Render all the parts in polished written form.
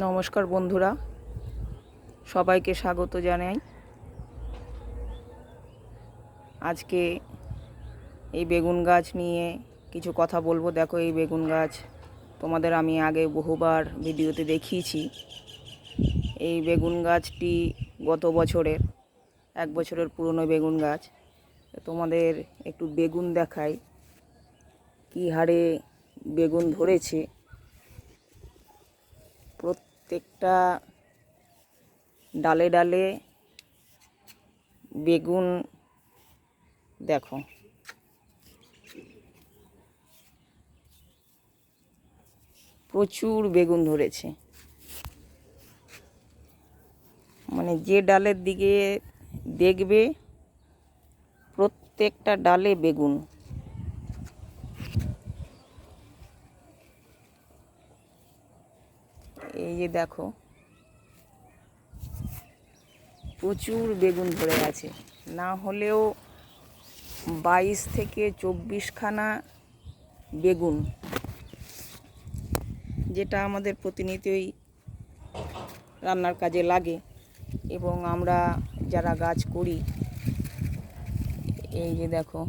নমস্কার বন্ধুরা, সবাইকে স্বাগত জানাই। আজকে এই বেগুন গাছ নিয়ে কিছু কথা বলবো। দেখো, এই বেগুন গাছ তোমাদের আমি আগে বহুবার ভিডিওতে দেখিয়েছি। এই বেগুন গাছটি গত বছরের 1 বছরের পুরনো বেগুন গাছ। তোমাদের একটু বেগুন দেখাই, কী হারে বেগুন ধরেছে। প্রত্যেকটা ডালে ডালে বেগুন দেখো, প্রচুর বেগুন ধরেছে। মানে যে ডালের দিকে দেখবে প্রত্যেকটা ডালে বেগুন। এই যে দেখো, প্রচুর বেগুন ধরে আছে। না হলেও 22 থেকে 24 খানা বেগুন, যেটা আমাদের প্রতিনিয়তই রান্নার কাজে লাগে। এবং আমরা যারা গাছ করি, এই যে দেখো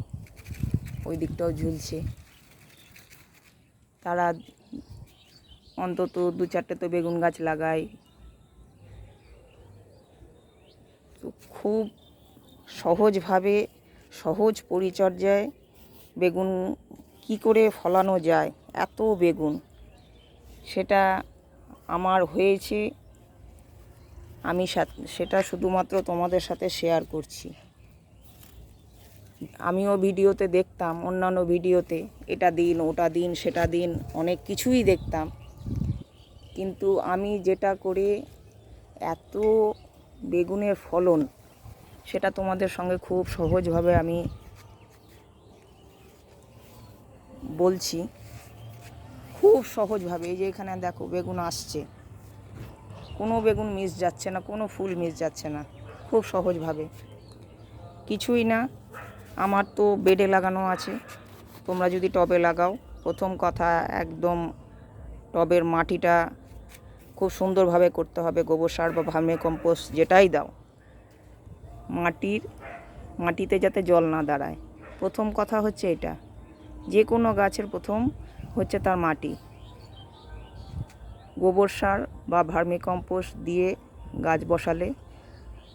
ওই দিকটাও ঝুলছে, তারা অন্তত 2-4টে তো বেগুন গাছ লাগায়। তো খুব সহজভাবে, সহজ পরিচর্যায় বেগুন কি করে ফলানো যায়, এত বেগুন, সেটা আমার হয়েছে। আমি সেটা শুধুমাত্র তোমাদের সাথে শেয়ার করছি। আমিও ভিডিওতে দেখতাম, অন্যান্য ভিডিওতে এটা দিন, ওটা দিন, সেটা দিন, অনেক কিছুই দেখতাম। কিন্তু আমি যেটা করে এত বেগুনের ফলন, সেটা তোমাদের সঙ্গে খুব সহজভাবে আমি বলছি, খুব সহজভাবে। এই যে এখানে দেখো বেগুন আসছে, কোনো বেগুন মিস যাচ্ছে না, কোনো ফুল মিস যাচ্ছে না, খুব সহজভাবে। কিছুই না, আমার তো বেডে লাগানো আছে। তোমরা যদি টবে লাগাও, প্রথম কথা একদম টবের মাটিটা খুব সুন্দরভাবে করতে হবে। গোবর সার বা ভার্মি কম্পোস্ট যেটাই দাও, মাটিতে যাতে জল না দাঁড়ায়। প্রথম কথা হচ্ছে এটা। যে কোনো গাছের প্রথম হচ্ছে তার মাটি। গোবর সার বা ভার্মি কম্পোস্ট দিয়ে গাছ বসালে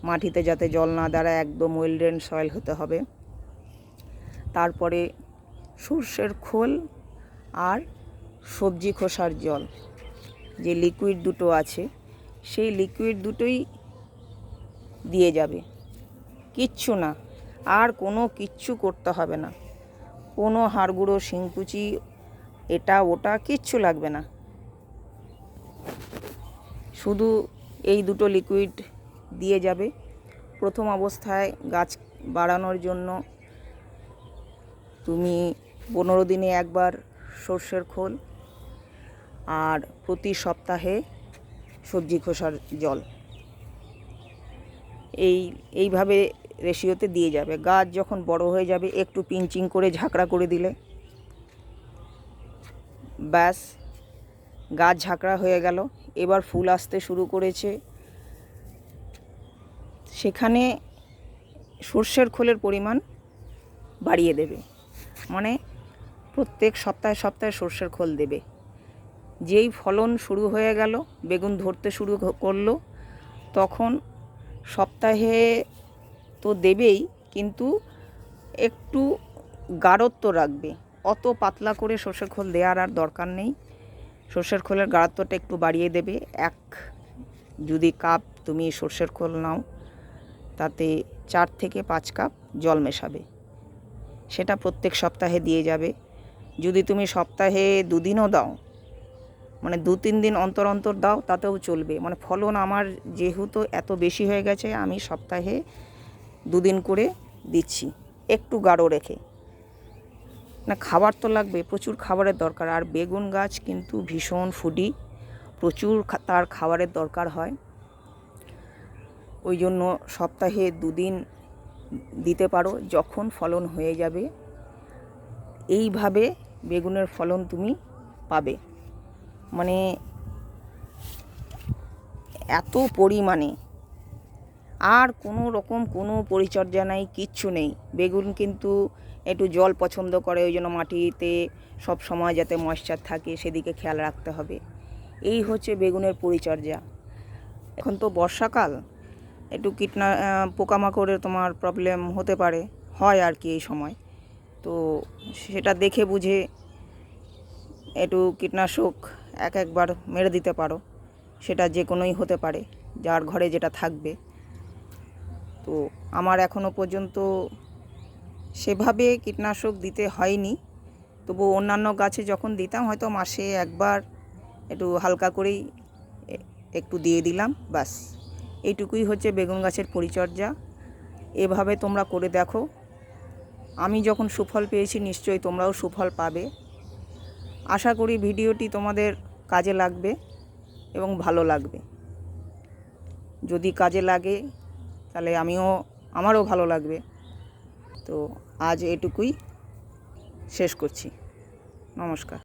মাটিতে যাতে জল না দাঁড়ায়, একদম ওয়েল ড্রেন সয়েল হতে হবে। তারপরে সর্ষের খোল আর সবজি খোসার জল, যে লিকুইড দুটো আছে, সেই লিকুইড দুটোই দিয়ে যাবে। কিচ্ছু না, আর কোনো কিচ্ছু করতে হবে না। কোনো হাড়গুঁড়ো, শিংকুচি, এটা ওটা কিচ্ছু লাগবে না। শুধু এই দুটো লিকুইড দিয়ে যাবে। প্রথম অবস্থায় গাছ বাড়ানোর জন্য তুমি 15 দিনে একবার সর্ষের খোল আর প্রতি সপ্তাহে সবজি খোসার জল, এইভাবে রেশিওতে দিয়ে যাবে। গাছ যখন বড় হয়ে যাবে, একটু পিঞ্চিং করে ঝাঁকড়া করে দিলে ব্যাস, গাছ ঝাঁকড়া হয়ে গেল। এবার ফুল আসতে শুরু করেছে, সেখানে সর্ষের খোলের পরিমাণ বাড়িয়ে দেবে। মানে প্রত্যেক সপ্তাহে সপ্তাহে সর্ষের খোল দেবে। যেই ফলন শুরু হয়ে গেল, বেগুন ধরতে শুরু করলো, তখন সপ্তাহে তো দেবেই, কিন্তু একটু গাঢ়ত্ব রাখবে। অত পাতলা করে সর্ষের খোল দেওয়ার আর দরকার নেই। সর্ষের খোলের গাঢ়ত্বটা একটু বাড়িয়ে দেবে। যদি কাপ তুমি সর্ষের খোল নাও, তাতে 4 থেকে 5 কাপ জল মেশাবে। সেটা প্রত্যেক সপ্তাহে দিয়ে যাবে। যদি তুমি সপ্তাহে 2 দিনও দাও, মানে 2-3 দিন অন্তর অন্তর দাও, তাতেও চলবে। মানে ফলন আমার যেহেতু এত বেশি হয়ে গেছে, আমি সপ্তাহে 2 দিন করে দিচ্ছি, একটু গাঢ় রেখে। না, খাবার তো লাগবে, প্রচুর খাবারের দরকার। আর বেগুন গাছ কিন্তু ভীষণ ফুডি, প্রচুর তার খাবারের দরকার হয়। ওই জন্য সপ্তাহে 2 দিন দিতে পারো, যখন ফলন হয়ে যাবে। এইভাবে বেগুনের ফলন তুমি পাবে। মানে এত পরিমাণে, আর কোনো রকম কোনো পরিচর্যা নাই, কিচ্ছু নেই। বেগুন কিন্তু একটু জল পছন্দ করে, ওই জন্য মাটিতে সব সময় যাতে ময়েশ্চার থাকে সেদিকে খেয়াল রাখতে হবে। এই হচ্ছে বেগুনের পরিচর্যা। এখন তো বর্ষাকাল, একটু পোকামাকড়ের তোমার প্রবলেম হতে পারে, হয় আর কি এই সময়। তো সেটা দেখে বুঝে একটু কীটনাশক একবার মেরে দিতে পারো। সেটা যে কোনোই হতে পারে, যার ঘরে যেটা থাকবে। তো আমার এখনও পর্যন্ত সেভাবে কীটনাশক দিতে হয়নি, তবু অন্যান্য গাছে যখন দিতাম হয়তো মাসে একবার একটু হালকা করেই একটু দিয়ে দিলাম, ব্যাস। এইটুকুই হচ্ছে বেগুন গাছের পরিচর্যা। এভাবে তোমরা করে দেখো। আমি যখন সুফল পেয়েছি, নিশ্চয়ই তোমরাও সুফল পাবে। আশা করি ভিডিওটি তোমাদের কাজে লাগবে এবং ভালো লাগবে। যদি কাজে লাগে তাহলে আমারও ভালো লাগবে। তো আজ এটুকুই শেষ করছি। নমস্কার।